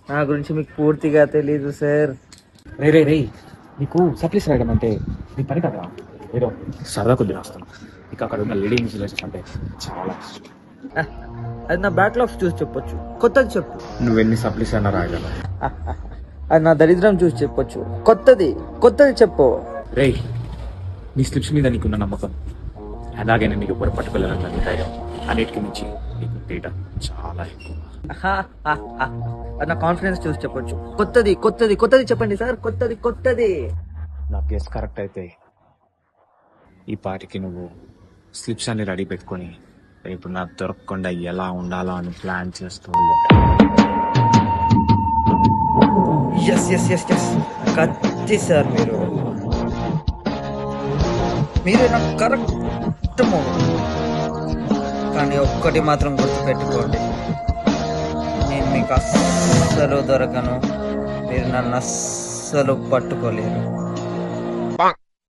నా గురించి మీకు పూర్తిగా తెలీదు సార్. రే రే రే నీకు సప్లీస్ రాయడం అంటే నీ పని కదా, ఏదో సరదా కొద్ది రాస్తాను. ఇక అక్కడ ఉన్న లేడీ ఇన్సులేషన్స్ అంటే చాలా ఇష్టం. అది నా బ్యాక్లాగ్స్ చూసి చెప్పొచ్చు, కొత్తది చెప్పు. నువ్వెన్ని సప్లీస్ అయినా రాయగలవు. అది నా దరిద్రం చూసి చెప్పొచ్చు, కొత్తది కొత్తది చెప్పు. రే నీ స్లిప్స్ మీద నీకున్న నమ్మకం, అలాగే నేను నీకు ఎప్పుడు పట్టుకోలేనని ధైర్యం, అన్నిటికీ మించి నీకు డేటా చాలా ఎక్కువ. అది నా కాన్ఫిడెన్స్ చూసి చెప్పొచ్చు, కొత్తది కొత్తది కొత్తది చెప్పండి సార్, కొత్తది కొత్తది. నా గెస్ కరెక్ట్ అయితే ఈ పాటికి నువ్వు స్లిప్స్ అన్ని రెడీ పెట్టుకొని రేపు నాకు దొరకకుండా ఎలా ఉండాలో అని ప్లాన్ చేస్తూ ఎస్ ఎస్ ఎస్ ఎస్ కత్తి సార్, మీరు నాకు కరెక్ట్ మూడు. కానీ ఒక్కటి మాత్రం గుర్తుపెట్టుకోండి, నేను మీకు అస్సలు దొరకను, మీరు నన్ను అస్సలు పట్టుకోలేరు.